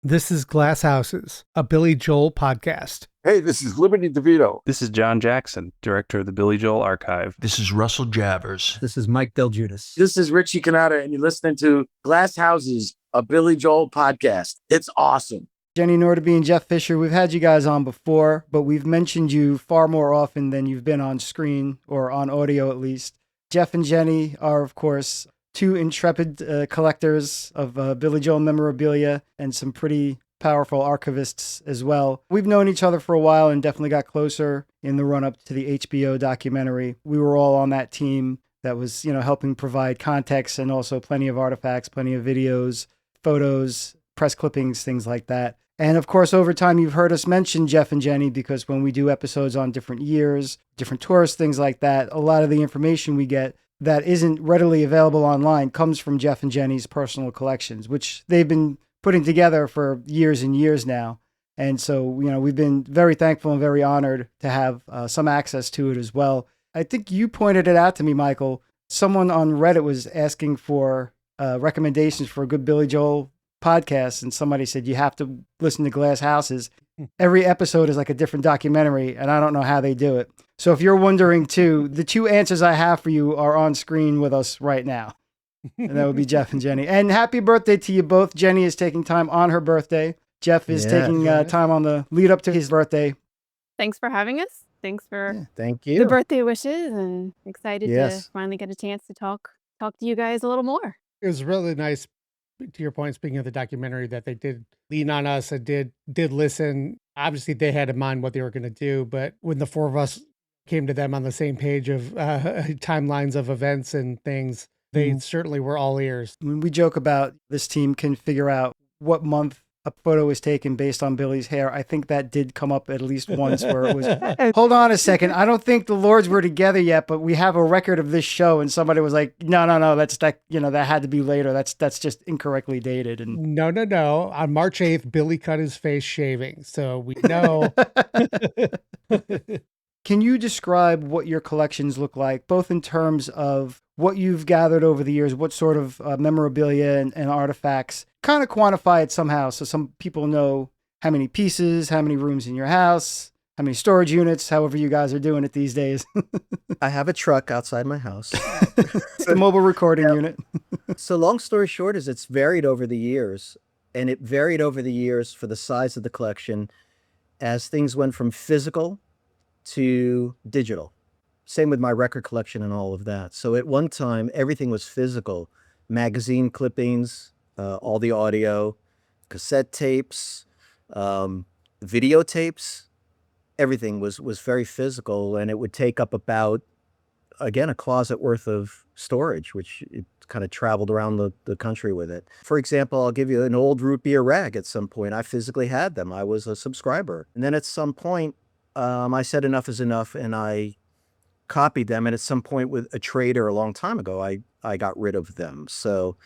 This is Glass Houses, a Billy Joel podcast. Hey, this is Liberty DeVito. This is John Jackson, director of the Billy Joel Archive. This is Russell Javers. This is Mike Del Judas. This is Richie Canada, and you're listening to Glass Houses, a Billy Joel podcast. It's awesome. Jenni, Nordaby, and Jeff Fisher, we've had you guys on before, but we've mentioned you far more often than you've been on screen, or on audio at least. Jeff and Jenni are, of course, two intrepid collectors of Billy Joel memorabilia and some pretty powerful archivists as well. We've known each other for a while and definitely got closer in the run-up to the HBO documentary. We were all on that team that was, helping provide context and also plenty of artifacts, plenty of videos, photos, press clippings, things like that. And of course, over time, you've heard us mention Jeff and Jenni because when we do episodes on different years, different tours, things like that, a lot of the information we get that isn't readily available online comes from Jeff and Jenni's personal collections, which they've been putting together for years and years now. And so, we've been very thankful and very honored to have some access to it as well. I think you pointed it out to me, Michael. Someone on Reddit was asking for recommendations for a good Billy Joel podcast, and somebody said you have to listen to Glass Houses. Every episode is like a different documentary, and I don't know how they do it. So if you're wondering too, the two answers I have for you are on screen with us right now. And that would be Jeff and Jenni. And happy birthday to you both. Jenni is taking time on her birthday. Jeff is taking time on the lead up to his birthday. Thanks for having us. Thanks for Thank you. the birthday wishes, and excited to finally get a chance to talk to you guys a little more. It was really nice, to your point, speaking of the documentary, that they did lean on us and did listen. Obviously, they had in mind what they were going to do, but when the four of us came to them on the same page of timelines of events and things, they certainly were all ears. When we joke about this team can figure out what month a photo was taken based on Billy's hair, I think that did come up at least once where it was, hold on a second, I don't think the Lords were together yet, but we have a record of this show. And somebody was like, no, that had to be later. That's just incorrectly dated. And No. On March 8th, Billy cut his face shaving. So we know. Can you describe what your collections look like, both in terms of what you've gathered over the years, what sort of memorabilia and artifacts, kind of quantify it somehow so some people know how many pieces, how many rooms in your house, how many storage units, however you guys are doing it these days. I have a truck outside my house. It's a mobile recording unit. So long story short is it's varied over the years, and it varied over the years for the size of the collection as things went from physical to digital. Same with my record collection and all of that. So at one time, everything was physical. Magazine clippings, all the audio, cassette tapes, videotapes, everything was very physical, and it would take up about, again, a closet worth of storage, which it kind of traveled around the country with it. For example, I'll give you an old root beer rag at some point. I physically had them. I was a subscriber. And then at some point, I said enough is enough, and I copied them. And at some point with a trader a long time ago, I got rid of them. So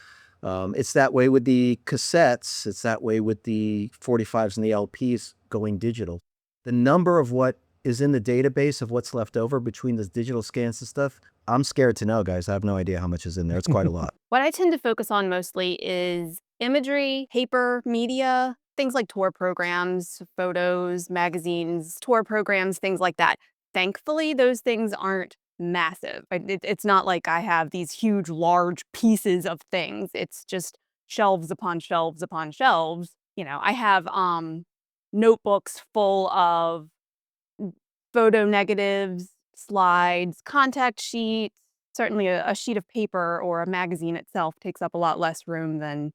it's that way with the cassettes. It's that way with the 45s and the LPs going digital. The number of what is in the database of what's left over between the digital scans and stuff, I'm scared to know, guys. I have no idea how much is in there. It's quite a lot. What I tend to focus on mostly is imagery, paper, media, things like tour programs, photos, magazines, tour programs, things like that. Thankfully, those things aren't massive. It's not like I have these huge, large pieces of things. It's just shelves upon shelves upon shelves. I have notebooks full of photo negatives, slides, contact sheets. Certainly a sheet of paper or a magazine itself takes up a lot less room than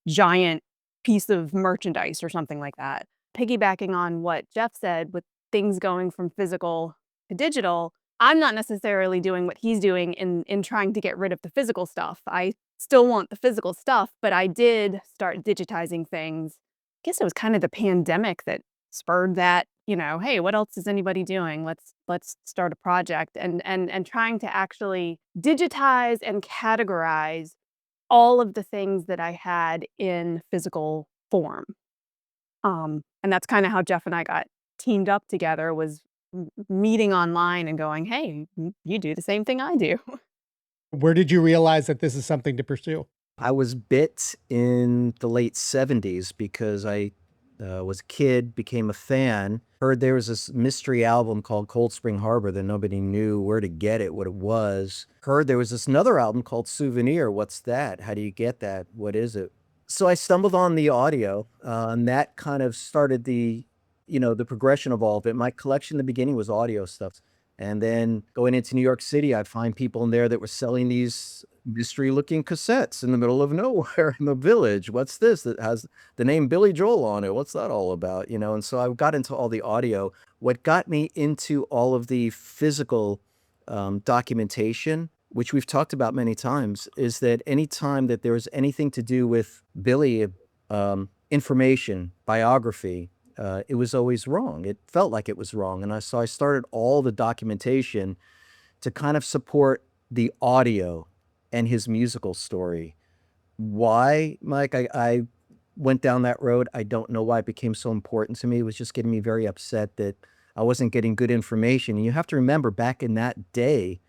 giant piece of merchandise or something like that. Piggybacking on what Jeff said with things going from physical to digital, I'm not necessarily doing what he's doing in trying to get rid of the physical stuff. I still want the physical stuff, but I did start digitizing things. I guess it was kind of the pandemic that spurred that, hey, what else is anybody doing? Let's start a project and trying to actually digitize and categorize all of the things that I had in physical form. And that's kind of how Jeff and I got teamed up together, was meeting online and going, hey, you do the same thing I do. Where did you realize that this is something to pursue? I was bit in the late 70s because I was a kid, became a fan, heard there was this mystery album called Cold Spring Harbor that nobody knew where to get it, what it was. Heard there was this another album called Souvenir. What's that? How do you get that? What is it? So I stumbled on the audio, and that kind of started the progression of all of it. My collection in the beginning was audio stuff. And then going into New York City, I'd find people in there that were selling these mystery looking cassettes in the middle of nowhere in the village. What's this that has the name Billy Joel on it? What's that all about? And so I got into all the audio. What got me into all of the physical documentation, which we've talked about many times, is that anytime that there was anything to do with Billy, information, biography, it was always wrong. It felt like it was wrong. And so I started all the documentation to kind of support the audio and his musical story. Why, Mike? I went down that road. I don't know why it became so important to me. It was just getting me very upset that I wasn't getting good information. And you have to remember, back in that day,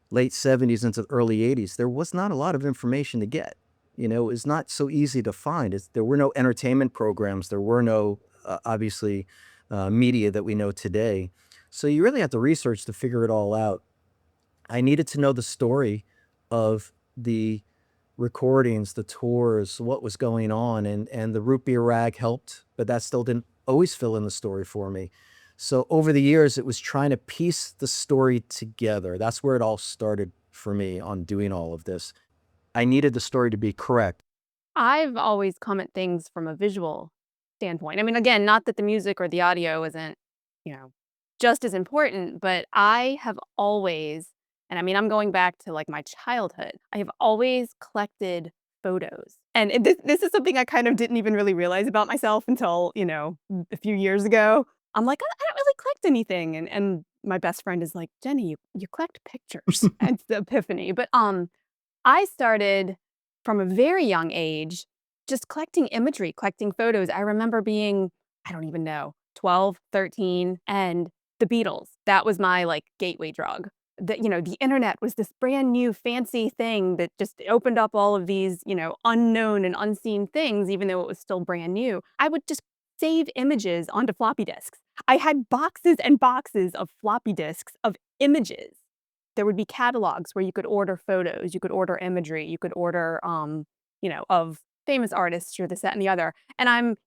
late 70s into the early 80s, there was not a lot of information to get. It was not so easy to find. There were no entertainment programs. There were no, obviously, media that we know today. So you really had to research to figure it all out. I needed to know the story of the recordings, the tours, what was going on, and the root beer rag helped, but that still didn't always fill in the story for me. So over the years, it was trying to piece the story together. That's where it all started for me on doing all of this. I needed the story to be correct. I've always come at things from a visual standpoint. I mean, again, not that the music or the audio isn't, just as important, but I have always, and I mean, I'm going back to like my childhood, I have always collected photos. And this is something I kind of didn't even really realize about myself until, a few years ago. I'm like, I don't really collect anything. And my best friend is like, Jenny, you collect pictures. And it's the epiphany. But I started from a very young age just collecting imagery, collecting photos. I remember being, I don't even know, 12, 13, and the Beatles. That was my like gateway drug. The internet was this brand new fancy thing that just opened up all of these, unknown and unseen things, even though it was still brand new. I would just save images onto floppy disks. I had boxes and boxes of floppy disks of images. There would be catalogs where you could order photos, you could order imagery, you could order, of famous artists or this, that, and the other. And I'm,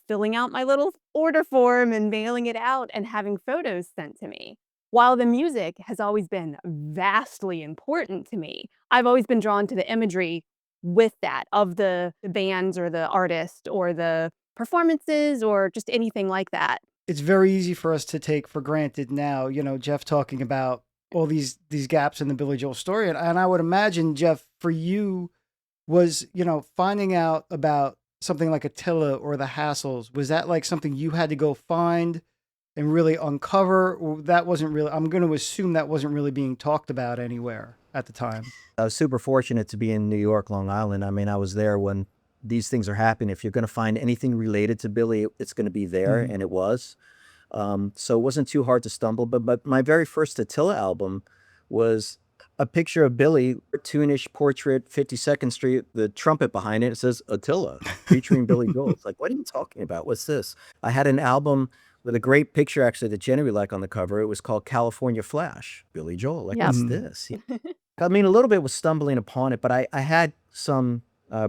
filling out my little order form and mailing it out and having photos sent to me. While the music has always been vastly important to me, I've always been drawn to the imagery with that of the bands or the artist or the performances or just anything like that. It's very easy for us to take for granted now, Jeff talking about all these gaps in the Billy Joel story. And I would imagine, Jeff, for you was, finding out about something like Attila or the Hassles, was that like something you had to go find and really uncover? Or that wasn't really, I'm going to assume that wasn't really being talked about anywhere at the time. I was super fortunate to be in New York, Long Island. I mean, I was there when these things are happening. If you're going to find anything related to Billy, it's going to be there, and it was. So it wasn't too hard to stumble. But my very first Attila album was a picture of Billy, cartoonish portrait, 52nd Street, the trumpet behind it. It says Attila, featuring Billy Joel. It's like, what are you talking about? What's this? I had an album with a great picture, actually, that Jenni would like on the cover. It was called California Flash, Billy Joel. Like, what's this? I mean, a little bit was stumbling upon it, but I had some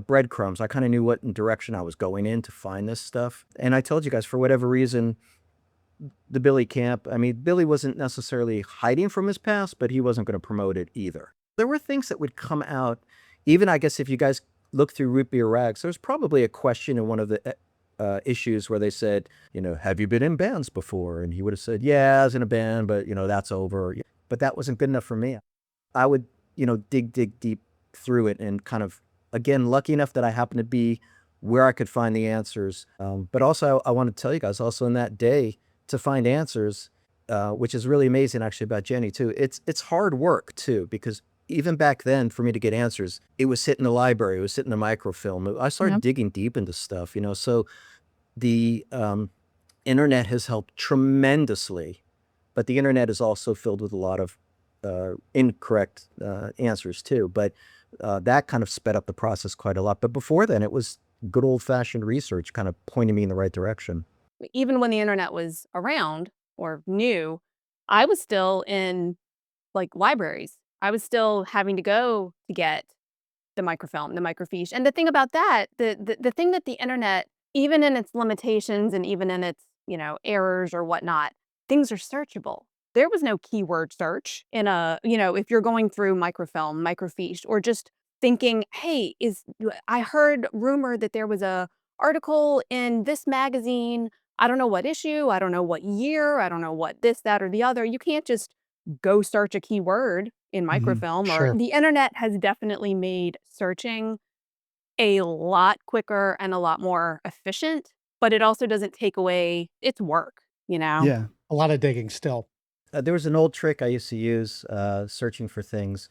breadcrumbs. I kind of knew what direction I was going in to find this stuff. And I told you guys, for whatever reason, the Billy camp, I mean, Billy wasn't necessarily hiding from his past, but he wasn't going to promote it either. There were things that would come out, even I guess if you guys look through Root Beer Rags, there's probably a question in one of the issues where they said, have you been in bands before? And he would have said, yeah, I was in a band, but, that's over. But that wasn't good enough for me. I would, dig deep through it and kind of, again, lucky enough that I happened to be where I could find the answers. But also, I want to tell you guys, also in that day, to find answers, which is really amazing actually about Jenni too. It's hard work too, because even back then for me to get answers, it was sitting in the library, it was sitting in a microfilm. I started digging deep into stuff, so the internet has helped tremendously, but the internet is also filled with a lot of incorrect answers too. But That kind of sped up the process quite a lot. But before then, it was good old-fashioned research kind of pointing me in the right direction. Even when the internet was around or new, I was still in like libraries. I was still having to go to get the microfilm, the microfiche. And the thing about that, the thing that the internet, even in its limitations and even in its, errors or whatnot, things are searchable. There was no keyword search in if you're going through microfilm, microfiche, or just thinking, hey, I heard rumor that there was a article in this magazine. I don't know what issue, I don't know what year, I don't know what this, that, or the other. You can't just go search a keyword in microfilm, or Sure. the internet has definitely made searching a lot quicker and a lot more efficient, but it also doesn't take away its work, Yeah. A lot of digging still. There was an old trick I used to use searching for things.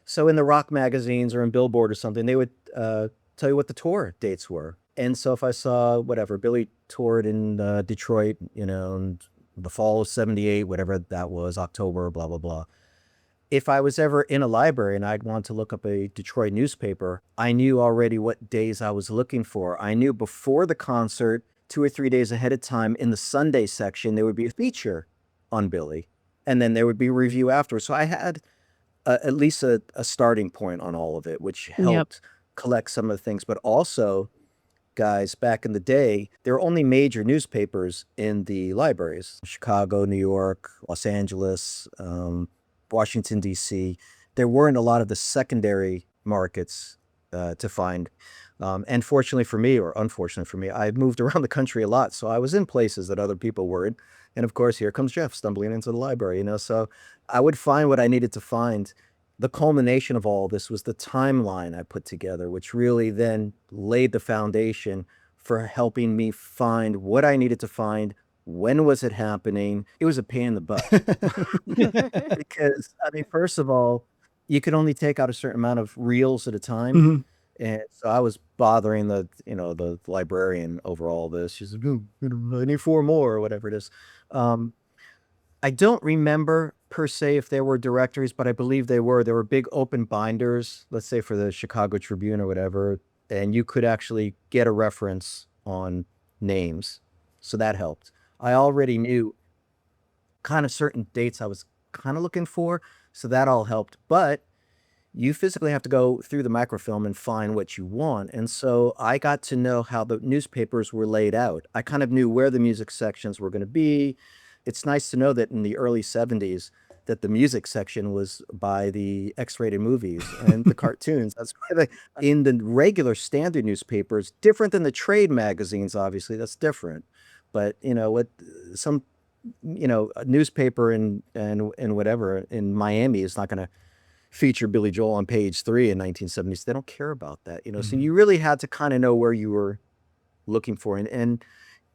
So in the rock magazines or in Billboard or something, they would tell you what the tour dates were. And so if I saw whatever, Billy toured in Detroit, in the fall of 78, whatever that was, October, blah, blah, blah. If I was ever in a library and I'd want to look up a Detroit newspaper, I knew already what days I was looking for. I knew before the concert, 2 or 3 days ahead of time, in the Sunday section, there would be a feature on Billy. And then there would be a review afterwards. So I had at least a starting point on all of it, which helped collect some of the things. But also, guys, back in the day, there were only major newspapers in the libraries: Chicago, New York, Los Angeles, Washington, D.C. There weren't a lot of the secondary markets to find. And fortunately for me, or unfortunately for me, I moved around the country a lot. So I was in places that other people weren't. And of course, here comes Jeff stumbling into the library, So I would find what I needed to find. The culmination of all this was the timeline I put together, which really then laid the foundation for helping me find what I needed to find. When was it happening? It was a pain in the butt. Because, I mean, first of all, you could only take out a certain amount of reels at a time. Mhm. And so I was bothering the librarian over all this. She's like, "Oh, I need 4 more," or whatever it is. I don't remember per se if there were directories, but I believe they were. There were big open binders, let's say for the Chicago Tribune or whatever, and you could actually get a reference on names. So that helped. I already knew kind of certain dates I was kind of looking for, so that all helped. But you physically have to go through the microfilm and find what you want. And so I got to know how the newspapers were laid out. I kind of knew where the music sections were going to be. It's nice to know that in the early 70s that the music section was by the X-rated movies and the cartoons. That's why in the regular standard newspapers, different than the trade magazines, obviously, that's different. But what some a newspaper in whatever in Miami is not going to feature Billy Joel on page 3 in 1970s. They don't care about that, So you really had to kind of know where you were looking for, and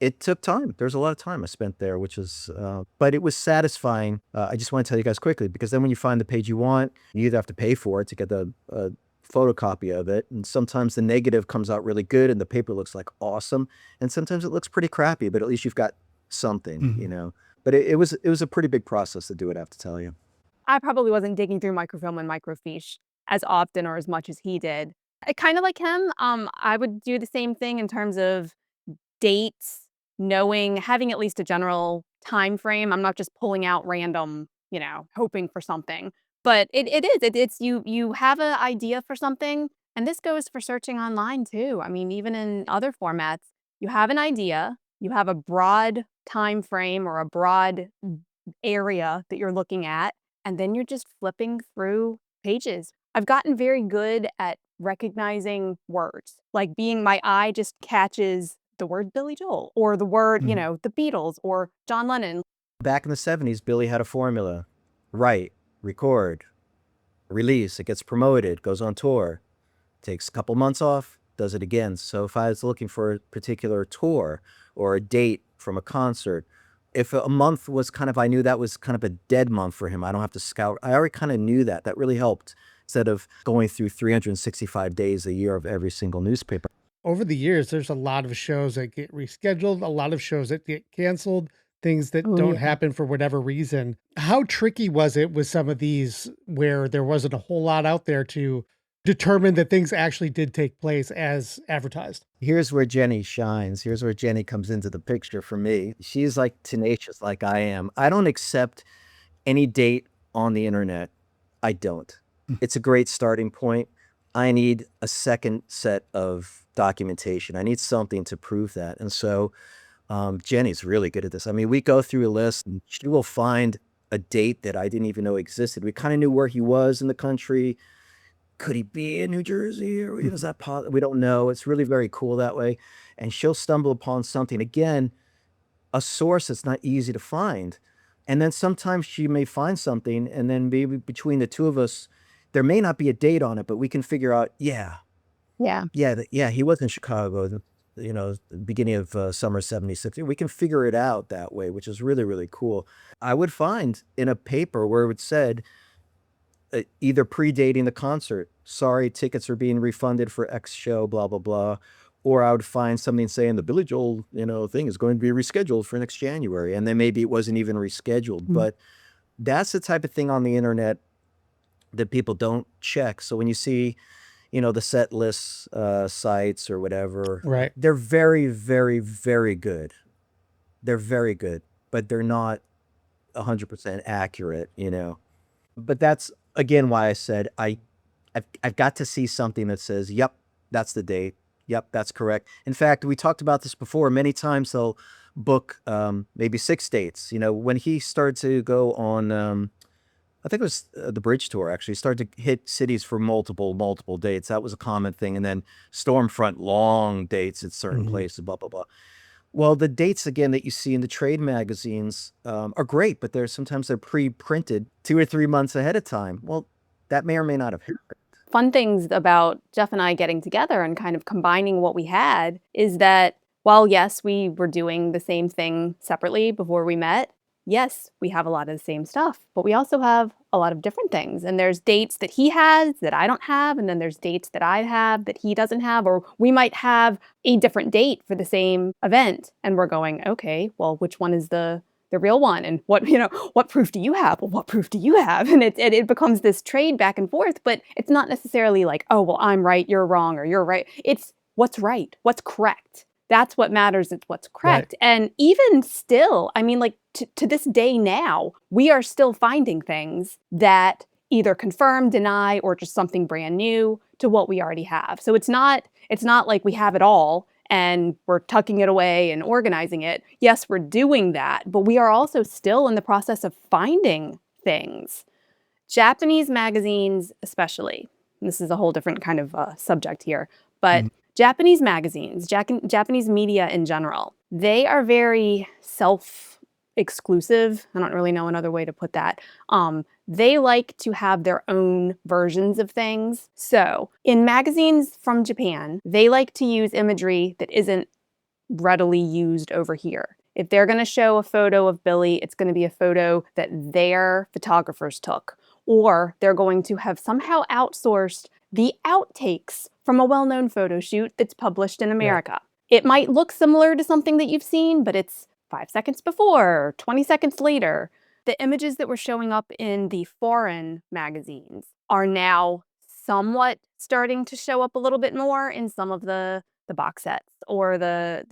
it took time. There's a lot of time I spent there, which is, but it was satisfying. I just want to tell you guys quickly, because then when you find the page you want, you either have to pay for it to get the photocopy of it, and sometimes the negative comes out really good and the paper looks like awesome, and sometimes it looks pretty crappy, but at least you've got something. But it was a pretty big process to do it, I have to tell you. I probably wasn't digging through microfilm and microfiche as often or as much as he did. I kind of like him. I would do the same thing in terms of dates, having at least a general time frame. I'm not just pulling out random, hoping for something. But it's you have an idea for something, and this goes for searching online too. I mean, even in other formats, you have an idea, you have a broad time frame or a broad area that you're looking at, and then you're just flipping through pages. I've gotten very good at recognizing words, like my eye just catches the word Billy Joel or the word, the Beatles or John Lennon. Back in the 70s, Billy had a formula: write, record, release. It gets promoted, goes on tour, takes a couple months off, does it again. So if I was looking for a particular tour or a date from a concert, if a month was I knew that was kind of a dead month for him. I don't have to scout. I already kind of knew that. That really helped, instead of going through 365 days a year of every single newspaper. Over the years, there's a lot of shows that get rescheduled, a lot of shows that get canceled, things that don't happen for whatever reason. How tricky was it with some of these where there wasn't a whole lot out there to determine that things actually did take place as advertised. Here's where Jenny shines. Here's where Jenny comes into the picture for me. She's like tenacious, like I am. I don't accept any date on the internet. I don't. It's a great starting point. I need a second set of documentation. I need something to prove that. And so Jenny's really good at this. I mean, we go through a list and she will find a date that I didn't even know existed. We kind of knew where he was in the country. Could he be in New Jersey, or is that possible? We don't know. It's really very cool that way. And she'll stumble upon something, again, a source that's not easy to find. And then sometimes she may find something, and then maybe between the two of us, there may not be a date on it, but we can figure out, yeah, he was in Chicago, the beginning of summer '76. We can figure it out that way, which is really, really cool. I would find in a paper where it said, either predating the concert, sorry, tickets are being refunded for X show, blah, blah, blah. Or I would find something saying the Billy Joel, thing is going to be rescheduled for next January. And then maybe it wasn't even rescheduled. But that's the type of thing on the internet that people don't check. So when you see, the set lists sites or whatever, Right. they're very, very, very good. They're very good, but they're not 100% accurate, But that's, again, why I said I've got to see something that says, yep, that's the date. Yep, that's correct. In fact, we talked about this before. Many times they'll book maybe 6 dates. When he started to go on, I think it was the bridge tour, actually, he started to hit cities for multiple dates. That was a common thing. And then Stormfront, long dates at certain places, blah, blah, blah. Well, the dates, again, that you see in the trade magazines are great, but sometimes they're pre-printed 2 or 3 months ahead of time. Well, that may or may not have happened. Fun things about Jeff and I getting together and kind of combining what we had is that while, yes, we were doing the same thing separately before we met, yes, we have a lot of the same stuff, but we also have a lot of different things. And there's dates that he has that I don't have, and then there's dates that I have that he doesn't have, or we might have a different date for the same event. And we're going, okay, well, which one is the real one? And what proof do you have? Well, what proof do you have? And it becomes this trade back and forth, but it's not necessarily like, oh, well, I'm right, you're wrong, or you're right. It's what's right, what's correct. That's what matters. It's what's correct. Right. And even still, I mean, like to this day now, we are still finding things that either confirm, deny, or just something brand new to what we already have. So it's not like we have it all and we're tucking it away and organizing it. Yes, we're doing that, but we are also still in the process of finding things. Japanese magazines, especially. This is a whole different kind of subject here, but Japanese magazines, Japanese media in general, they are very self-exclusive. I don't really know another way to put that. They like to have their own versions of things. So in magazines from Japan, they like to use imagery that isn't readily used over here. If they're going to show a photo of Billy, it's going to be a photo that their photographers took, or they're going to have somehow outsourced the outtakes from a well-known photo shoot that's published in America. Right. It might look similar to something that you've seen, but it's 5 seconds before, 20 seconds later. The images that were showing up in the foreign magazines are now somewhat starting to show up a little bit more in some of the box sets or the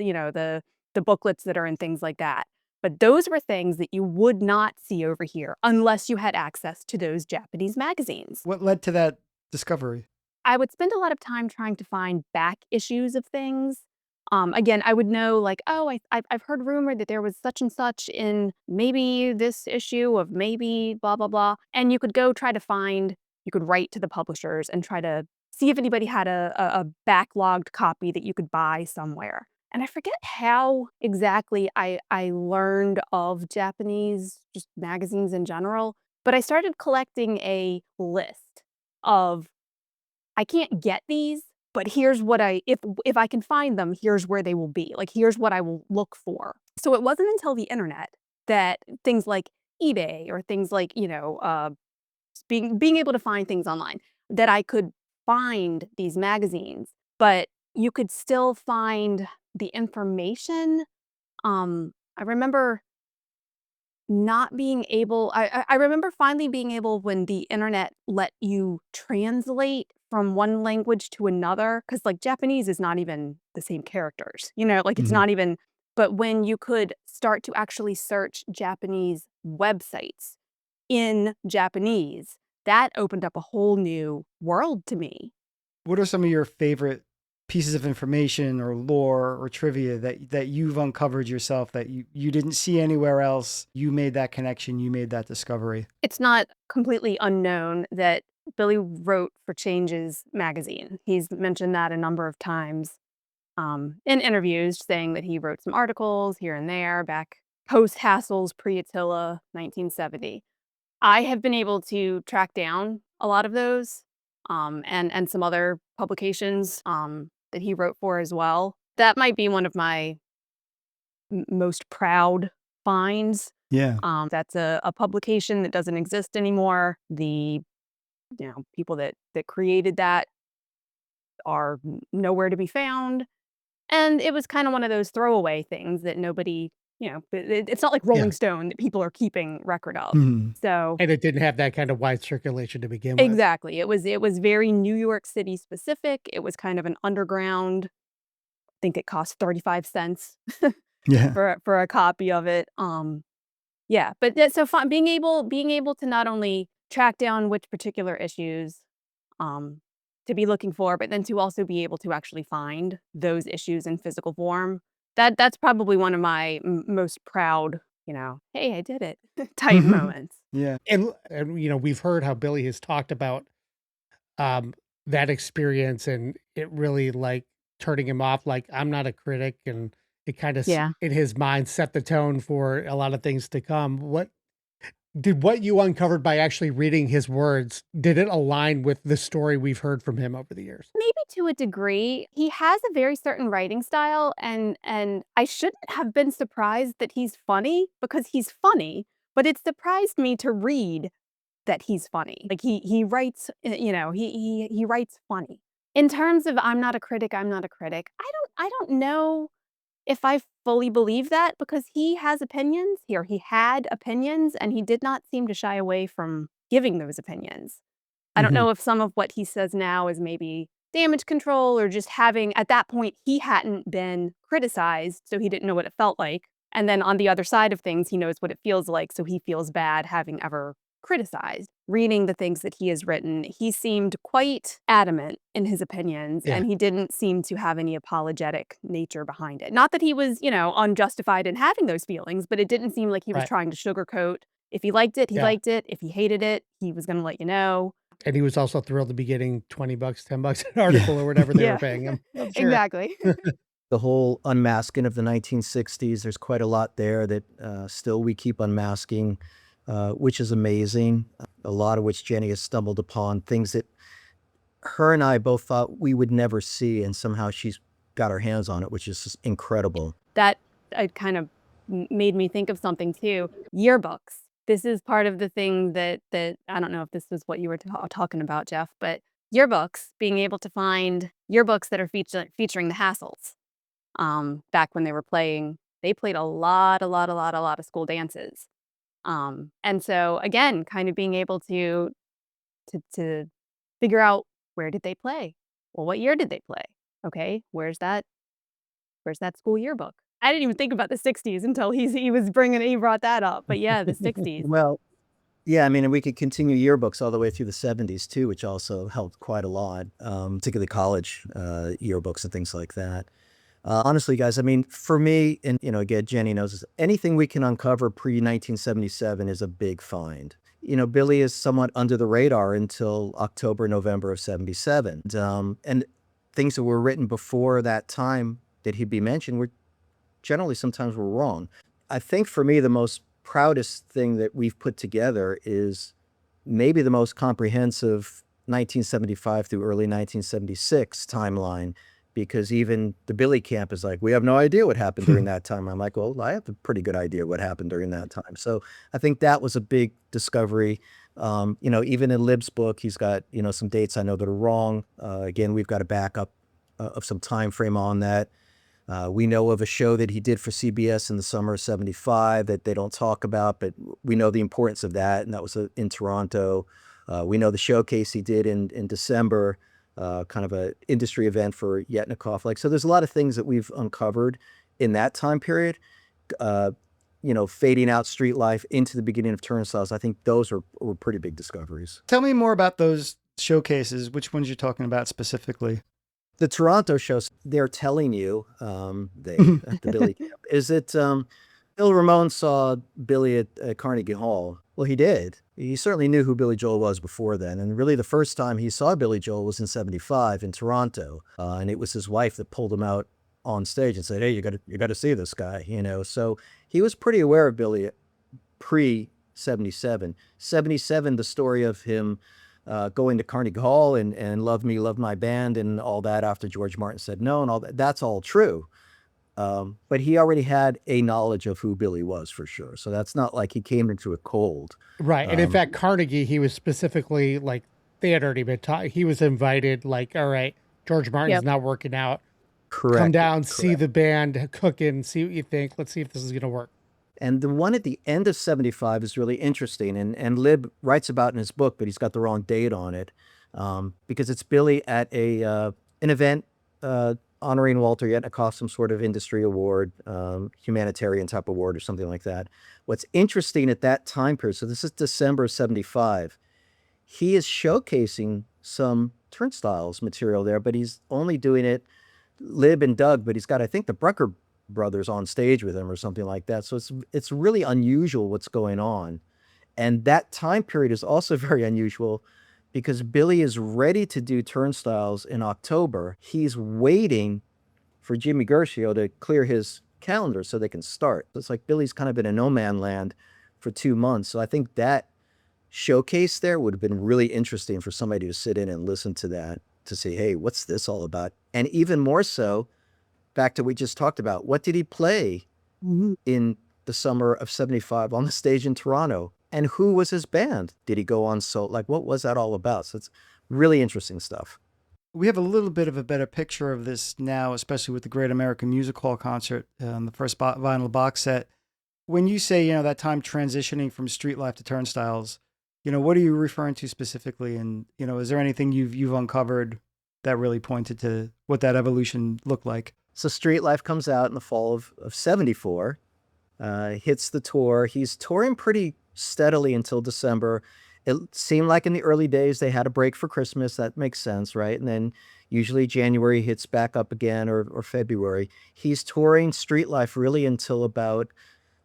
booklets that are in things like that. But those were things that you would not see over here unless you had access to those Japanese magazines. What led to that discovery? I would spend a lot of time trying to find back issues of things. Again, I would know like, oh, I've heard rumor that there was such and such in maybe this issue of maybe blah, blah, blah. And you could go try to find, you could write to the publishers and try to see if anybody had a backlogged copy that you could buy somewhere. And I forget how exactly I learned of Japanese just magazines in general, but I started collecting a list of, I can't get these, but here's what if I can find them, here's where they will be. Like, here's what I will look for. So it wasn't until the internet that things like eBay or things like, being able to find things online that I could find these magazines, but you could still find the information. I remember not being able, I remember finally being able when the internet let you translate from one language to another, because like Japanese is not even the same characters, like it's Mhm. not even, but when you could start to actually search Japanese websites in Japanese, that opened up a whole new world to me. What are some of your favorite pieces of information or lore or trivia that you've uncovered yourself that you didn't see anywhere else? You made that connection, you made that discovery. It's not completely unknown that Billy wrote for Changes magazine. He's mentioned that a number of times in interviews, saying that he wrote some articles here and there back post Hassels, pre Attila, 1970. I have been able to track down a lot of those and some other publications that he wrote for as well. That might be one of my most proud finds. Yeah. That's a publication that doesn't exist anymore. The people that created that are nowhere to be found. And it was kind of one of those throwaway things that nobody, it's not like Yeah. Rolling Stone that people are keeping record of. Mhm. So And it didn't have that kind of wide circulation to begin with. exactly, it was very New York City specific. It was kind of an underground. I think it cost 35 cents Yeah. for a copy of it. Yeah, but that's so fun being able to not only track down which particular issues um to be looking for, but then to also be able to actually find those issues in physical form. That's probably one of my most proud, hey, I did it type moments. Yeah. And we've heard how Billy has talked about um that experience and it really like turning him off like I'm not a critic and it kind of Yeah. in his mind set the tone for a lot of things to come. What you uncovered by actually reading his words, did it align with the story we've heard from him over the years? Maybe to a degree. He has a very certain writing style, and I shouldn't have been surprised that he's funny because he's funny, but it surprised me to read that he's funny. Like he writes, he writes funny. In terms of I'm not a critic. I don't know if I fully believe that because he has opinions here. He had opinions and he did not seem to shy away from giving those opinions. I don't Mhm. know if some of what he says now is maybe damage control or just having, at that point, he hadn't been criticized, so he didn't know what it felt like. And then on the other side of things, he knows what it feels like, so he feels bad having ever criticized. Reading the things that he has written, he seemed quite adamant in his opinions, Yeah. and he didn't seem to have any apologetic nature behind it. Not that he was, unjustified in having those feelings, but it didn't seem like he was Right. trying to sugarcoat. If he liked it, he Yeah. liked it. If he hated it, he was going to let you know. And he was also thrilled to be getting 20 bucks, 10 bucks an article or whatever they were Yeah, paying him. I'm sure. exactly. The whole unmasking of the 1960s, there's quite a lot there that still we keep unmasking, which is amazing. A lot of which Jenny has stumbled upon, things that her and I both thought we would never see, and somehow she's got her hands on it, which is just incredible. That kind of made me think of something too. Yearbooks. This is part of the thing that I don't know if this was what you were talking about, Jeff, but yearbooks, being able to find yearbooks that are featuring the Hassels. Back when they played a lot of school dances. And so again, kind of being able to figure out, where did they play? Well, what year did they play? Okay, where's that school yearbook? I didn't even think about the 60s until he brought that up. But yeah, the 60s. Well, yeah, I mean, and we could continue yearbooks all the way through the 70s too, which also helped quite a lot, particularly college yearbooks and things like that. Honestly, guys, I mean, for me, and again, Jenny knows this, anything we can uncover pre-1977 is a big find. Billy is somewhat under the radar until October, November of 77. And things that were written before that time that he'd be mentioned were generally sometimes were wrong. I think for me, the most proudest thing that we've put together is maybe the most comprehensive 1975 through early 1976 timeline, because even the Billy camp is like, we have no idea what happened during that time. I'm like, well, I have a pretty good idea what happened during that time. So I think that was a big discovery. Even in Lib's book, he's got, some dates I know that are wrong. Again, we've got a backup of some time frame on that. We know of a show that he did for CBS in the summer of 75 that they don't talk about, but we know the importance of that, and that was in Toronto. We know the showcase he did in December kind of a industry event for Yetnikoff. Like, so there's a lot of things that we've uncovered in that time period. Fading out street life into the beginning of turnstiles. I think those were pretty big discoveries. Tell me more about those showcases. Which ones you're talking about specifically? The Toronto shows, they're telling you, at the Billy camp, is that Bill Ramone saw Billy at Carnegie Hall. Well, he did. He certainly knew who Billy Joel was before then. And really the first time he saw Billy Joel was in 75 in Toronto. And it was his wife that pulled him out on stage and said, hey, you got to see this guy, So he was pretty aware of Billy pre-77. 77, the story of him going to Carnegie Hall and Love Me, Love My Band and all that after George Martin said no and all that, that's all true. But he already had a knowledge of who Billy was for sure. So that's not like he came into it cold. Right. And in fact, Carnegie, he was specifically like, they had already been taught. He was invited like, all right, George Martin's not working out. Correct. Come down, see the band cooking, see what you think. Let's see if this is going to work. And the one at the end of 75 is really interesting. And Lib writes about in his book, but he's got the wrong date on it because it's Billy at an event honoring Walter Yetnikoff, some sort of industry award, humanitarian type award or something like that. What's interesting at that time period, so this is December of 75, he is showcasing some turnstiles material there, but he's only doing it, Lib and Doug, but he's got, I think, the Brucker brothers on stage with him or something like that. So it's really unusual what's going on. And that time period is also very unusual because Billy is ready to do turnstiles in October. He's waiting for Jimmy Gershio to clear his calendar so they can start. It's like Billy's kind of been in no man land for 2 months. So I think that showcase there would have been really interesting for somebody to sit in and listen to that, to say, hey, what's this all about? And even more so, back to what we just talked about, what did he play in the summer of 75 on the stage in Toronto? And who was his band? Did he go on solo? Like, what was that all about? So it's really interesting stuff. We have a little bit of a better picture of this now, especially with the Great American Music Hall concert, the first vinyl box set. When you say, that time transitioning from street life to turnstiles, what are you referring to specifically? And, is there anything you've uncovered that really pointed to what that evolution looked like? So Street Life comes out in the fall of 74, hits the tour. He's touring pretty steadily until December. It seemed like in the early days they had a break for Christmas. That makes sense, right? And then usually January hits back up again or February. He's touring Street Life really until about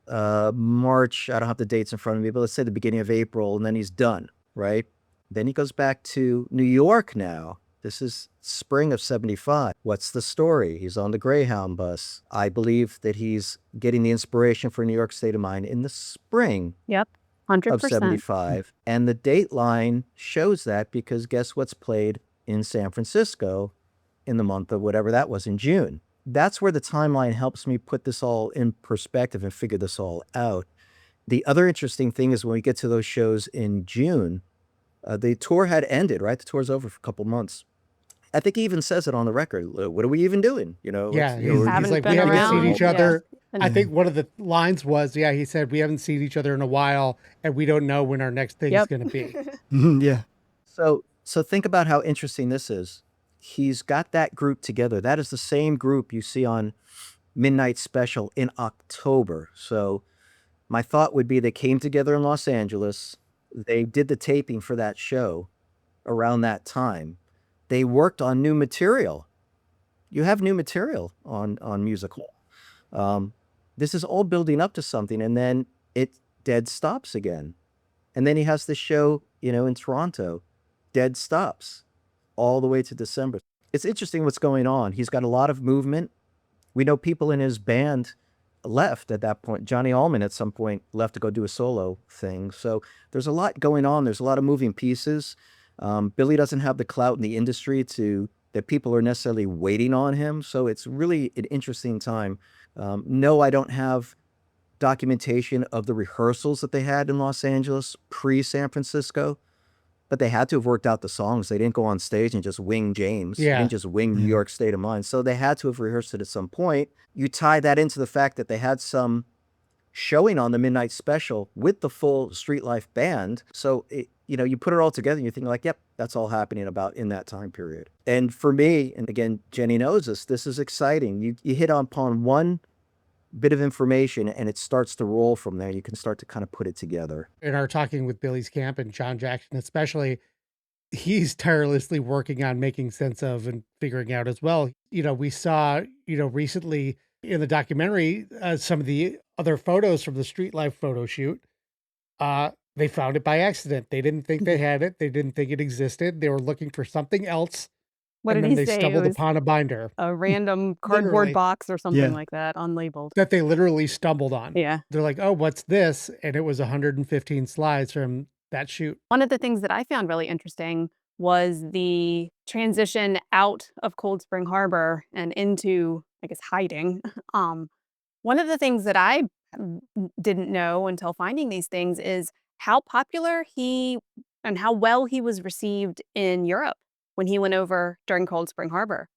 March. I don't have the dates in front of me, but let's say the beginning of April, and then he's done, right? Then he goes back to New York now. This is spring of 75. What's the story? He's on the Greyhound bus. I believe that he's getting the inspiration for New York State of Mind in the spring. Yep. 100%. Of 75. And the date line shows that because guess what's played in San Francisco in the month of whatever that was in June. That's where the timeline helps me put this all in perspective and figure this all out. The other interesting thing is when we get to those shows in June, the tour had ended, right? The tour's over for a couple months. I think he even says it on the record. What are we even doing? Yeah, he's like, we haven't seen each other. Yeah. I think one of the lines was, he said, we haven't seen each other in a while and we don't know when our next thing is going to be. Yeah. So think about how interesting this is. He's got that group together. That is the same group you see on Midnight Special in October. So my thought would be they came together in Los Angeles. They did the taping for that show around that time. They worked on new material. You have new material on Music Hall. This is all building up to something, and then it dead stops again. And then he has the show, in Toronto, dead stops all the way to December. It's interesting what's going on. He's got a lot of movement. We know people in his band left at that point. Johnny Allman at some point left to go do a solo thing. So there's a lot going on. There's a lot of moving pieces. Billy doesn't have the clout in the industry that people are necessarily waiting on him. So it's really an interesting time. No, I don't have documentation of the rehearsals that they had in Los Angeles pre-San Francisco, but they had to have worked out the songs. They didn't go on stage and just wing James. Yeah. They didn't just wing New York State of Mind. So they had to have rehearsed it at some point. You tie that into the fact that they had some showing on the midnight special with the full Street Life band. So, you put it all together and you think like, yep, that's all happening about in that time period. And for me, and again, Jenni knows this is exciting. You hit upon one bit of information and it starts to roll from there. You can start to kind of put it together. In our talking with Billy's camp and John Jackson especially, he's tirelessly working on making sense of and figuring out as well. We saw, recently in the documentary, some of the other photos from the Street Life photo shoot. They found it by accident. They didn't think they had it. They didn't think it existed. They were looking for something else. What And did then he they say? It stumbled was upon a binder a random cardboard Literally. box or something Yeah. like that, unlabeled. that they literally stumbled on. Yeah. They're like, oh, what's this? And it was 115 slides from that shoot. One of the things that I found really interesting was the transition out of Cold Spring Harbor and into, I guess, hiding. One of the things that I didn't know until finding these things is how popular he and how well he was received in Europe when he went over during Cold Spring Harbor.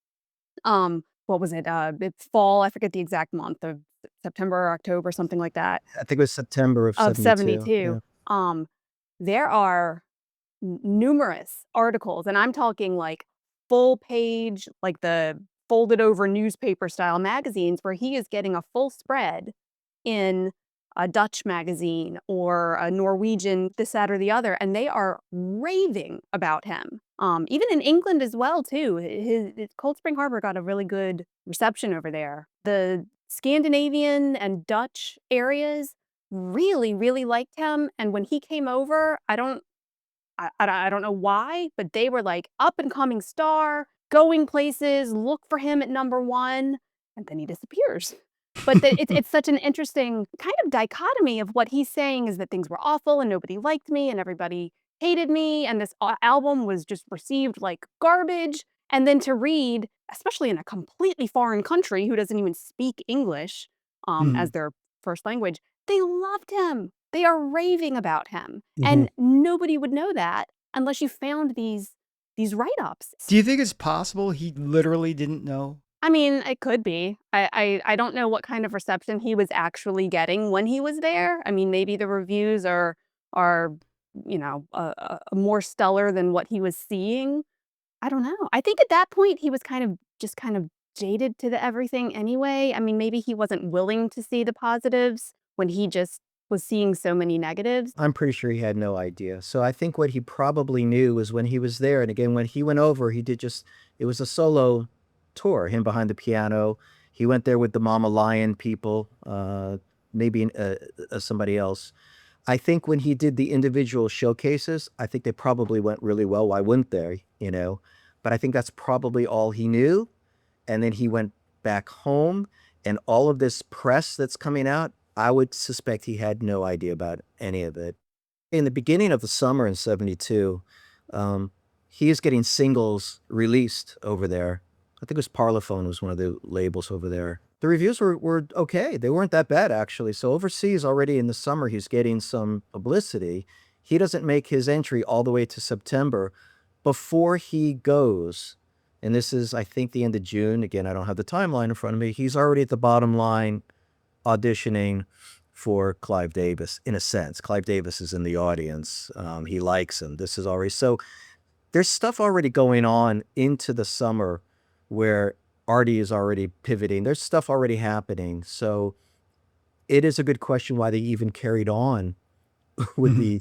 What was it? It's fall. I forget the exact month of September or October, something like that. I think it was September of Of 72. 72. There are numerous articles, and I'm talking like full page, like the folded over newspaper style magazines where he is getting a full spread in a Dutch magazine or a Norwegian, this, that, or the other, and they are raving about him. Even in England as well, too. His Cold Spring Harbor got a really good reception over there. The Scandinavian and Dutch areas really, really liked him, and when he came over, I don't know why, but they were like, up and coming star, going places, look for him at #1, and then he disappears. But it's such an interesting kind of dichotomy of what he's saying is that things were awful and nobody liked me and everybody hated me and this album was just received like garbage. And then to read, especially in a completely foreign country who doesn't even speak English as their first language, they loved him. They are raving about him. And nobody would know that unless you found these write-ups. Do you think it's possible he literally didn't know? I mean, it could be. I don't know what kind of reception he was actually getting when he was there. I mean, maybe the reviews are more stellar than what he was seeing. I don't know. I think at that point he was kind of jaded to the everything anyway. I mean, maybe he wasn't willing to see the positives when he just was seeing so many negatives. I'm pretty sure he had no idea. So I think what he probably knew was when he was there, and again, when he went over, it was a solo tour, him behind the piano. He went there with the Mama Lion people, maybe somebody else. I think when he did the individual showcases, I think they probably went really well. Why wouldn't they, But I think that's probably all he knew. And then he went back home, and all of this press that's coming out, I would suspect he had no idea about any of it. In the beginning of the summer in 72, he is getting singles released over there. I think it was Parlophone was one of the labels over there. The reviews were okay. They weren't that bad, actually. So overseas already in the summer, he's getting some publicity. He doesn't make his entry all the way to September. Before he goes, and this is, I think, the end of June. Again, I don't have the timeline in front of me. He's already at the bottom line auditioning for Clive Davis, in a sense. Clive Davis is in the audience. He likes him. This is already... So there's stuff already going on into the summer where Artie is already pivoting. There's stuff already happening. So it is a good question why they even carried on with the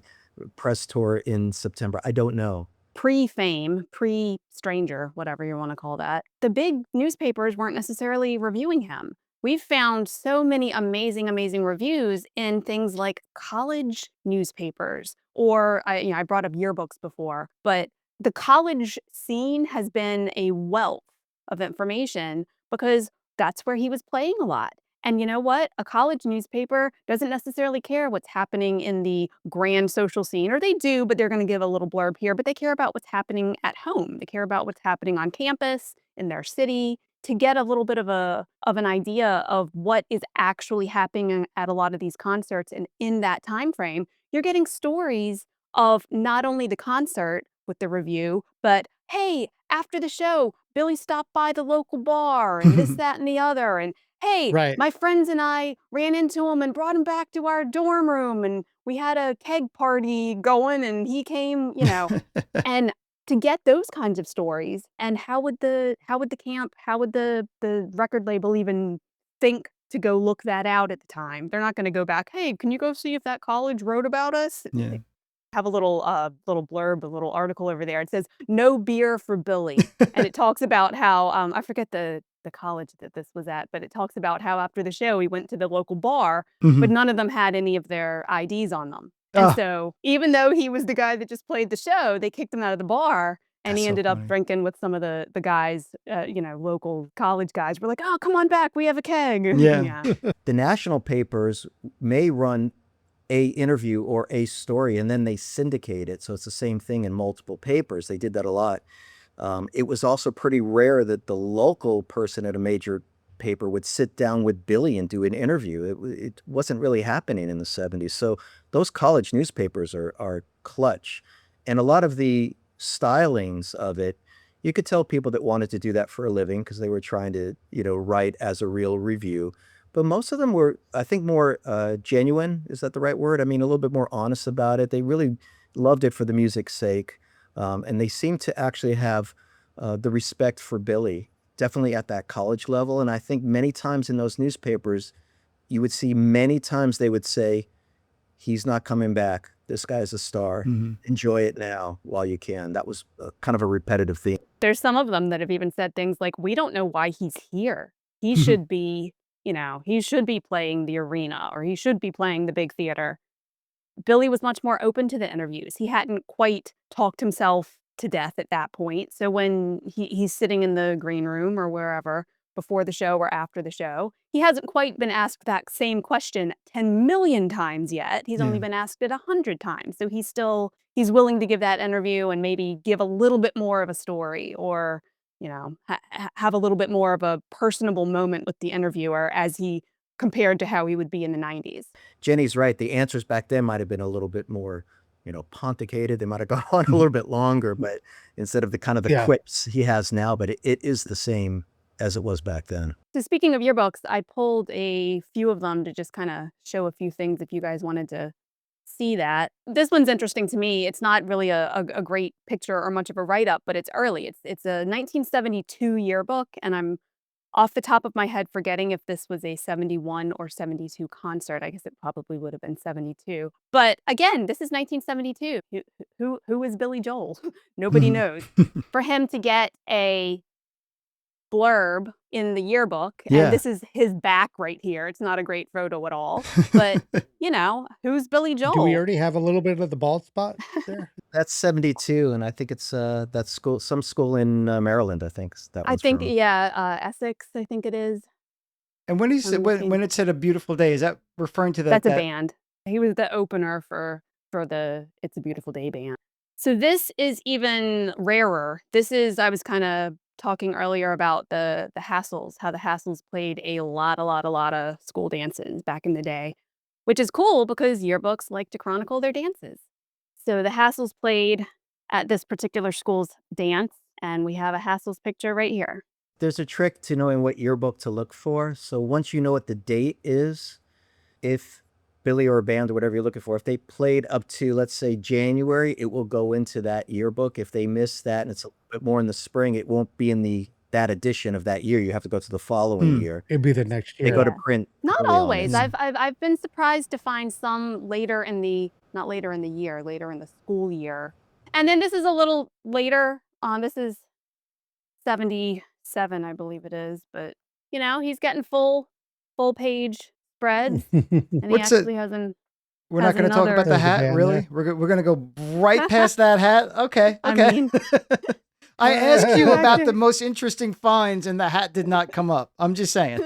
press tour in September. I don't know. Pre-fame, pre-stranger, whatever you want to call that, the big newspapers weren't necessarily reviewing him. We've found so many amazing, amazing reviews in things like college newspapers, or I brought up yearbooks before, but the college scene has been a wealth of information because that's where he was playing a lot. And you know what? A college newspaper doesn't necessarily care what's happening in the grand social scene, or they do, but they're going to give a little blurb here, but they care about what's happening at home. They care about what's happening on campus, in their city, to get a little bit of an idea of what is actually happening at a lot of these concerts. And in that time frame, you're getting stories of not only the concert with the review, but hey, after the show, Billy stopped by the local bar and this, that, and the other. And hey, Right. my friends and I ran into him and brought him back to our dorm room and we had a keg party going and he came, and to get those kinds of stories, and how would the camp, how would the record label even think to go look that out at the time? They're not going to go back, hey, can you go see if that college wrote about us? Yeah. Have a little blurb, a little article over there. It says no beer for Billy, and it talks about how I forget the college that this was at, but it talks about how after the show he went to the local bar, but Mhm. none of them had any of their IDs on them. And Ah, so even though he was the guy that just played the show, they kicked him out of the bar. And that's he so ended up funny. drinking with some of the guys, local college guys. Were like, "Oh, come on back, we have a keg." Yeah. Yeah. The national papers may run a interview or a story, and then they syndicate it. So it's the same thing in multiple papers. They did that a lot. It was also pretty rare that the local person at a major paper would sit down with Billy and do an interview. It wasn't really happening in the 70s. So those college newspapers are clutch. And a lot of the stylings of it, you could tell people that wanted to do that for a living because they were trying to, write as a real review. But most of them were, I think, more genuine. Is that the right word? I mean, a little bit more honest about it. They really loved it for the music's sake. And they seem to actually have the respect for Billy, definitely at that college level. And I think many times in those newspapers, you would see many times they would say, he's not coming back. This guy's a star. Mhm. Enjoy it now while you can. That was kind of a repetitive theme. There's some of them that have even said things like, "We don't know why he's here. He should be, he should be playing the arena or he should be playing the big theater." Billy was much more open to the interviews. He hadn't quite talked himself to death at that point. So when he's sitting in the green room or wherever before the show or after the show, he hasn't quite been asked that same question 10 million times yet. He's only Yeah. been asked it 100 times. So he's willing to give that interview and maybe give a little bit more of a story or, have a little bit more of a personable moment with the interviewer as he compared to how he would be in the 90s. Jenny's right. The answers back then might have been a little bit more, pontificated. They might have gone on a little bit longer, but instead of the kind of the Yeah. quips he has now, but it is the same as it was back then. So speaking of yearbooks, I pulled a few of them to just kind of show a few things if you guys wanted to see that. This one's interesting to me. It's not really a great picture or much of a write-up, but it's early. It's a 1972 yearbook, and I'm off the top of my head forgetting if this was a 71 or 72 concert. I guess it probably would have been 72. But again, this is 1972. Who is Billy Joel? Nobody knows. For him to get a blurb in the yearbook, Yeah. and this is his back right here. It's not a great photo at all, but who's Billy Joel? Do we already have a little bit of the bald spot there? That's 72, and I think it's that school, some school in Maryland, I think that I one's think, from. Essex, I think it is. And when he said when it said a beautiful day, is that referring to that? That's a band. He was the opener for the It's a Beautiful Day band. So this is even rarer. I was kind of talking earlier about the Hassles, how the Hassles played a lot of school dances back in the day, which is cool because yearbooks like to chronicle their dances. So the Hassles played at this particular school's dance, and we have a Hassles picture right here. There's a trick to knowing what yearbook to look for. So once you know what the date is, if Billy or a band or whatever you're looking for, if they played up to, let's say, January, it will go into that yearbook. If they miss that and it's a little bit more in the spring, it won't be in that edition of that year. You have to go to the following year. It'd be the next They year. go to print. Not early on always. it. I've been surprised to find some later in the not later in the year, later in the school year. And then this is a little later. This is 77, I believe it is. But he's getting full page spreads, and he What's it? actually has an. We're not has going to talk about the There's a hat, band really? there. We're going to go right past that hat. Okay. I Okay. mean- I asked you about the Actually- most interesting finds, and the hat did not come up. I'm just saying.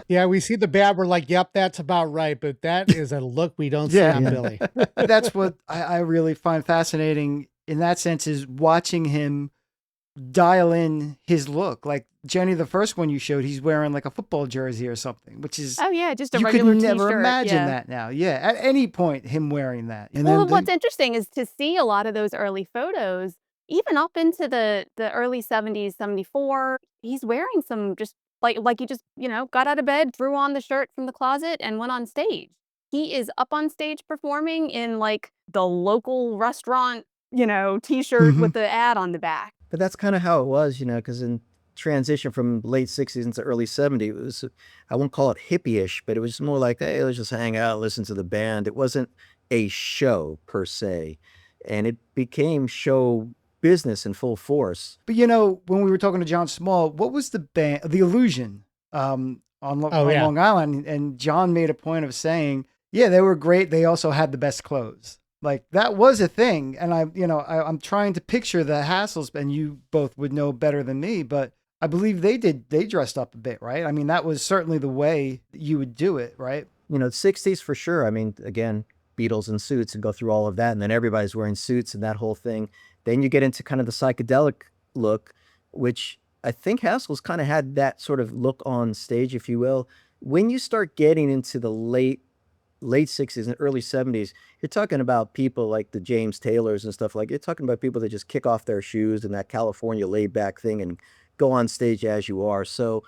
Yeah, we see the band. We're like, yep, that's about right. But that is a look we don't see Yeah. on Yeah. Billy. That's what I really find fascinating in that sense is watching him dial in his look. Like Jenny, the first one you showed, he's wearing like a football jersey or something, which is Oh yeah, just a you regular could never t-shirt. imagine yeah. that now. Yeah, at any point him wearing that. And Well, then what's interesting is to see a lot of those early photos, even up into the early 70s, 74, he's wearing some just like you just, got out of bed, threw on the shirt from the closet and went on stage. He is up on stage performing in like the local restaurant, t-shirt Mhm. with the ad on the back. But that's kind of how it was, because in transition from late 60s into early 70s, it was, I won't call it hippie-ish, but it was more like, hey, let's just hang out, listen to the band. It wasn't a show per se. And it became show business in full force. But when we were talking to John Small, what was the band, The Illusion, on Oh, yeah. Long Island? And John made a point of saying, yeah, they were great. They also had the best clothes. Like that was a thing. And I'm trying to picture the Hassles, and you both would know better than me, but I believe they dressed up a bit, right? I mean, that was certainly the way you would do it, right? The 60s for sure. I mean, again, Beatles and suits, and go through all of that. And then everybody's wearing suits and that whole thing. Then you get into kind of the psychedelic look, which I think Haskell's kind of had that sort of look on stage, if you will. When you start getting into the late 60s and early 70s, you're talking about people like the James Taylors and stuff. Like, you're talking about people that just kick off their shoes and that California laid back thing and go on stage as you are. So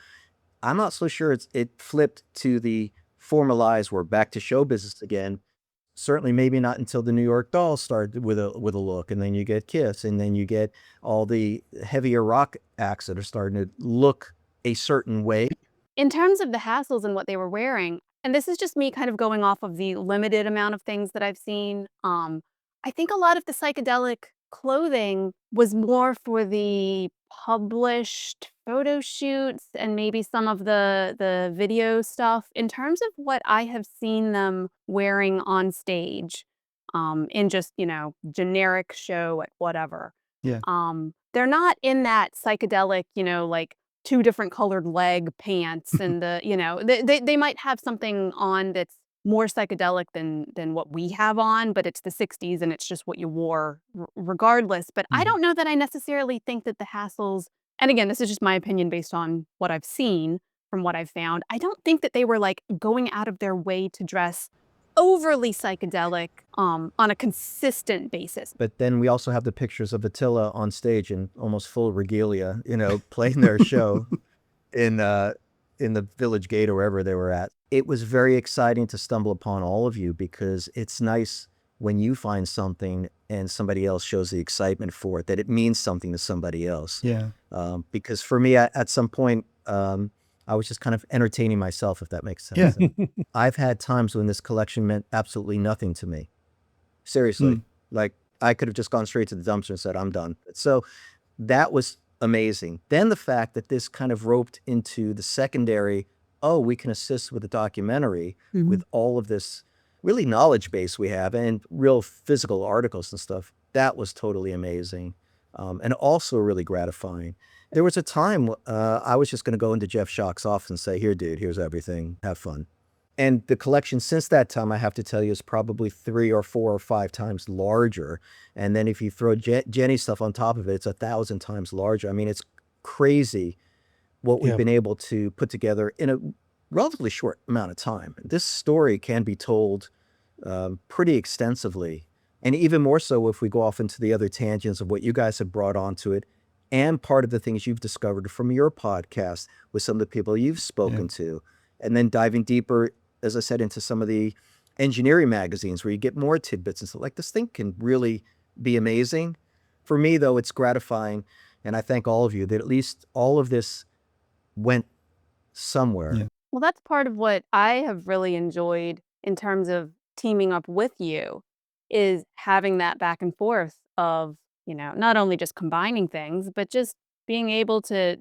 I'm not so sure it flipped to the formalized, we're back to show business again. Certainly maybe not until the New York Dolls started with a look, and then you get Kiss, and then you get all the heavier rock acts that are starting to look a certain way. In terms of the Hassles and what they were wearing, and this is just me kind of going off of the limited amount of things that I've seen, I think a lot of the psychedelic clothing was more for the published photo shoots and maybe some of the video stuff. In terms of what I have seen them wearing on stage, in just, generic show at whatever. Yeah. They're not in that psychedelic, like 2 different colored leg pants and they might have something on that's more psychedelic than what we have on, but it's the 60s and it's just what you wore regardless. But I Mhm. don't know that I necessarily think that the Hassles, and again, this is just my opinion based on what I've seen from what I've found, I don't think that they were like going out of their way to dress overly psychedelic on a consistent basis. But then we also have the pictures of Attila on stage in almost full regalia, playing their show in the Village Gate or wherever they were at. It was very exciting to stumble upon all of you, because it's nice when you find something and somebody else shows the excitement for it, that it means something to somebody else. Yeah. Because for me, at some point, I was just kind of entertaining myself, if that makes sense. Yeah. And I've had times when this collection meant absolutely nothing to me. Seriously. Like, I could have just gone straight to the dumpster and said, I'm done. So that was amazing. Then the fact that this kind of roped into the secondary, we can assist with the documentary with all of this really knowledge base we have and real physical articles and stuff. That was totally amazing, and also really gratifying. There was a time I was just going to go into Jeff Schock's office and say, here, dude, here's everything. Have fun. And the collection since that time, I have to tell you, is probably 3 or 4 or 5 times larger. And then if you throw Jenny's stuff on top of it, it's 1,000 times larger. I mean, it's crazy what we've been able to put together in a relatively short amount of time. This story can be told pretty extensively, and even more so if we go off into the other tangents of what you guys have brought onto it, and part of the things you've discovered from your podcast with some of the people you've spoken to, and then diving deeper, as I said, into some of the engineering magazines where you get more tidbits and stuff. Like, this thing can really be amazing. For me, though, it's gratifying, and I thank all of you that at least all of this went somewhere. Yeah. Well, that's part of what I have really enjoyed in terms of teaming up with you, is having that back and forth of, not only just combining things, but just being able to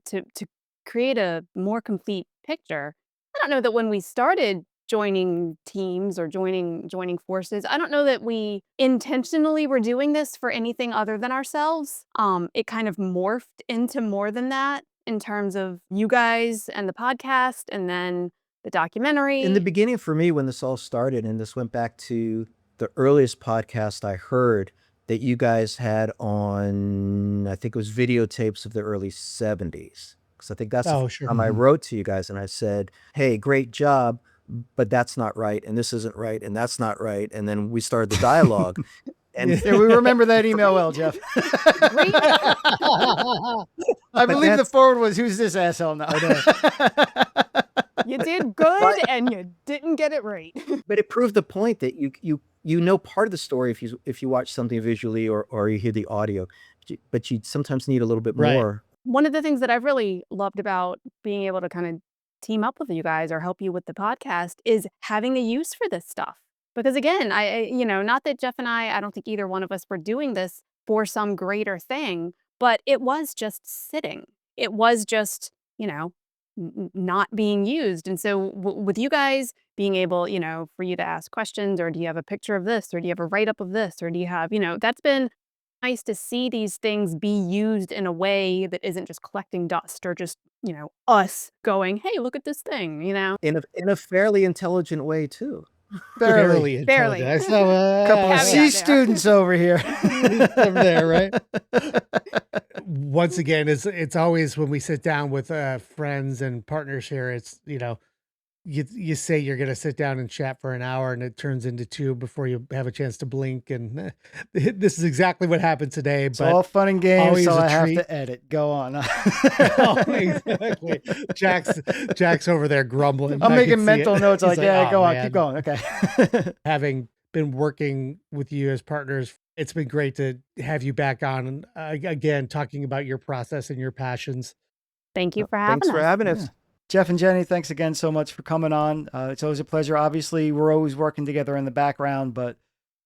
create a more complete picture. I don't know that when we started joining teams or joining forces, I don't know that we intentionally were doing this for anything other than ourselves. It kind of morphed into more than that in terms of you guys and the podcast and then the documentary. In the beginning, for me, when this all started, and this went back to the earliest podcast I heard that you guys had on, I think it was videotapes of the early 70s. Because I think that's the first time I wrote to you guys and I said, hey, great job, but that's not right, and this isn't right, and that's not right. And then we started the dialogue. And Yeah, we remember that email well, Jeff. I believe the that's- forward was, "Who's this asshole now?" You did good and you didn't get it right. but it proved the point that you know part of the story if you watch something visually or you hear the audio, but you sometimes need a little bit Right. more. One of the things that I've really loved about being able to kind of team up with you guys or help you with the podcast is having a use for this stuff. Because again, not that Jeff and I don't think either one of us were doing this for some greater thing, but it was just sitting. It was just, not being used. And so with you guys being able, for you to ask questions, or do you have a picture of this, or do you have a write up of this, or do you have, that's been nice to see these things be used in a way that isn't just collecting dust or just, us going, hey, look at this thing, In a fairly intelligent way too. Barely. intelligent. So, Couple of Caveat C there. students over here. over there, right? Once again, it's always when we sit down with friends and partners here, it's you say you're going to sit down and chat for an hour and it turns into 2 before you have a chance to blink, and this is exactly what happened today. It's all fun and games, always so a I have treat. to edit. Go on. Oh, exactly. Jack's over there grumbling. I'm I making can see mental it. notes He's like, yeah, "Oh, go on, man." keep going. Okay. Having been working with you as partners, it's been great to have you back on and again talking about your process and your passions. Thank you for having Thanks for us. having us. Yeah. Jeff and Jenny, thanks again so much for coming on. It's always a pleasure. Obviously, we're always working together in the background, but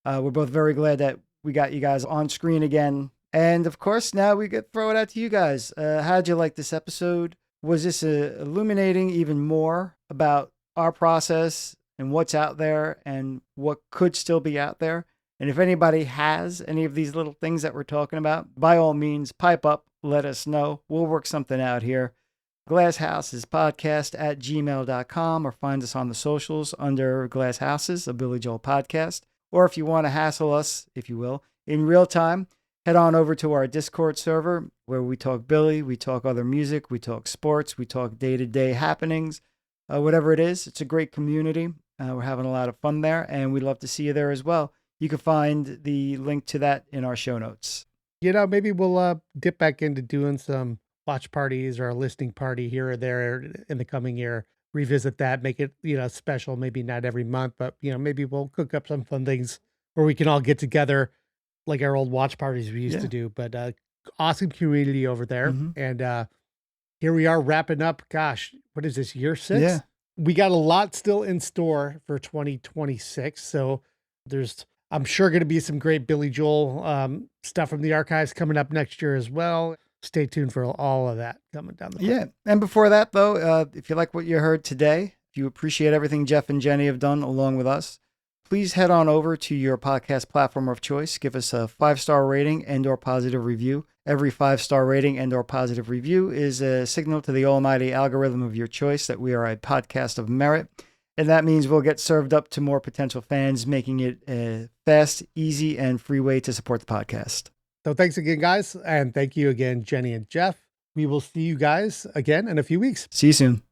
we're both very glad that we got you guys on screen again. And of course, now we get throw it out to you guys. How'd you like this episode? Was this illuminating even more about our process and what's out there and what could still be out there? And if anybody has any of these little things that we're talking about, by all means, pipe up, let us know. We'll work something out here. glasshousespodcast@gmail.com, or find us on the socials under Glass Houses, a Billy Joel podcast. Or if you want to hassle us, if you will, in real time, head on over to our Discord server where we talk Billy, we talk other music, we talk sports, we talk day-to-day happenings, whatever it is. It's a great community. We're having a lot of fun there, and we'd love to see you there as well. You can find the link to that in our show notes. Maybe we'll dip back into doing some watch parties or a listening party here or there in the coming year. Revisit that, make it, special, maybe not every month, but, maybe we'll cook up some fun things where we can all get together like our old watch parties we used to do. But awesome community over there. Mhm. And here we are wrapping up. Gosh, what is this, year 6? Yeah. We got a lot still in store for 2026. So there's, I'm sure, going to be some great Billy Joel stuff from the archives coming up next year as well. Stay tuned for all of that coming down the pipe. Yeah. And before that, though, if you like what you heard today, if you appreciate everything Jeff and Jenny have done along with us, please head on over to your podcast platform of choice. Give us a 5-star rating and/or positive review. Every 5-star rating and/or positive review is a signal to the almighty algorithm of your choice that we are a podcast of merit. And that means we'll get served up to more potential fans, making it a fast, easy, and free way to support the podcast. So thanks again, guys. And thank you again, Jenny and Jeff. We will see you guys again in a few weeks. See you soon.